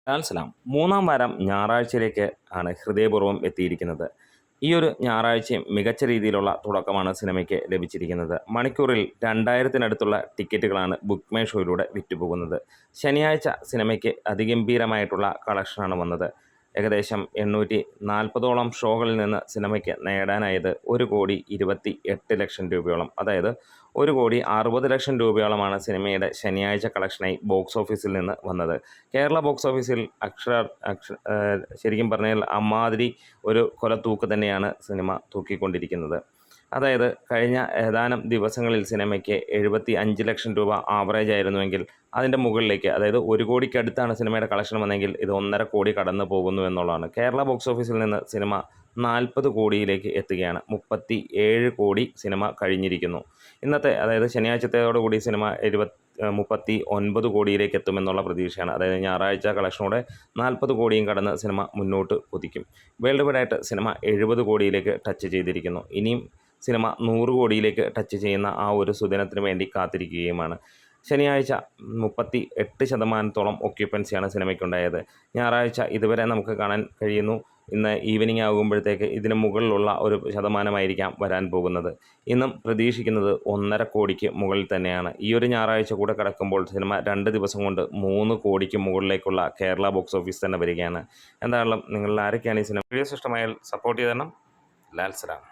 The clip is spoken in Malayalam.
ലാൽ സലാം മൂന്നാം വാരം ഞായറാഴ്ചയിലേക്ക് ആണ് ഹൃദയപൂർവ്വം എത്തിയിരിക്കുന്നത്. ഈ ഒരു ഞായറാഴ്ചയും മികച്ച രീതിയിലുള്ള തുടക്കമാണ് സിനിമയ്ക്ക് ലഭിച്ചിരിക്കുന്നത്. മണിക്കൂറിൽ 2000-നടുത്തുള്ള ടിക്കറ്റുകളാണ് ബുക്ക് മൈ ഷോയിലൂടെ വിറ്റുപോകുന്നത്. ശനിയാഴ്ച സിനിമയ്ക്ക് അതിഗംഭീരമായിട്ടുള്ള കളക്ഷനാണ് വന്നത്. ഏകദേശം 840ഓളം ഷോകളിൽ നിന്ന് സിനിമയ്ക്ക് നേടാനായത് 1,28,00,000 രൂപയോളം. അതായത് 1,60,00,000 രൂപയോളമാണ് സിനിമയുടെ ശനിയാഴ്ച കളക്ഷനായി ബോക്സ് ഓഫീസിൽ നിന്ന് വന്നത്. കേരള ബോക്സ് ഓഫീസിൽ ശരിക്കും പറഞ്ഞാൽ അമ്മാതിരി ഒരു കൊലത്തൂക്ക് തന്നെയാണ് സിനിമ തൂക്കിക്കൊണ്ടിരിക്കുന്നത്. അതായത് കഴിഞ്ഞ ഏതാനും ദിവസങ്ങളിൽ സിനിമയ്ക്ക് 75 ലക്ഷം രൂപ ആവറേജ് ആയിരുന്നുവെങ്കിൽ അതിൻ്റെ മുകളിലേക്ക്, അതായത് 1 കോടിക്കടുത്താണ് സിനിമയുടെ കളക്ഷൻ വന്നെങ്കിൽ ഇത് 1.5 കോടി കടന്നു പോകുന്നു എന്നുള്ളതാണ്. കേരള ബോക്സ് ഓഫീസിൽ നിന്ന് സിനിമ 40 കോടിയിലേക്ക് എത്തുകയാണ്. 37 കോടി സിനിമ കഴിഞ്ഞിരിക്കുന്നു. ഇന്നത്തെ, അതായത് ശനിയാഴ്ചത്തോടുകൂടി സിനിമ 39 കോടിയിലേക്ക് എത്തുമെന്നുള്ള പ്രതീക്ഷയാണ്. അതായത് ഞായറാഴ്ച കളക്ഷനോടെ 40 കോടിയും കടന്ന് സിനിമ മുന്നോട്ട് കുതിക്കും. വേൾഡ് വൈഡായിട്ട് സിനിമ 70 കോടിയിലേക്ക് ടച്ച് ചെയ്തിരിക്കുന്നു. ഇനിയും സിനിമ 100 കോടിയിലേക്ക് ടച്ച് ചെയ്യുന്ന ആ ഒരു സുദിനത്തിന് വേണ്ടി കാത്തിരിക്കുകയുമാണ്. ശനിയാഴ്ച 38% ഒക്യുപ്പൻസിയാണ് സിനിമയ്ക്കുണ്ടായത്. ഞായറാഴ്ച ഇതുവരെ നമുക്ക് കാണാൻ കഴിയുന്നു, ഇന്ന് ഈവനിങ് ആകുമ്പോഴത്തേക്ക് ഇതിന് മുകളിലുള്ള ഒരു ശതമാനമായിരിക്കാം വരാൻ പോകുന്നത്. ഇന്നും പ്രതീക്ഷിക്കുന്നത് 1.5 കോടിക്ക് മുകളിൽ തന്നെയാണ്. ഈ ഒരു ഞായറാഴ്ച കൂടെ കിടക്കുമ്പോൾ സിനിമ 2 ദിവസം കൊണ്ട് 3 കോടിക്ക് മുകളിലേക്കുള്ള കേരള ബോക്സ് ഓഫീസ് തന്നെ വരികയാണ്. എന്തായാലും നിങ്ങളിൽ ആരൊക്കെയാണ് ഈ സിനിമ വീഡിയോസ് ഇഷ്ടമായാൽ സപ്പോർട്ട് ചെയ്ത് തരണം. ലാൽ സലാം.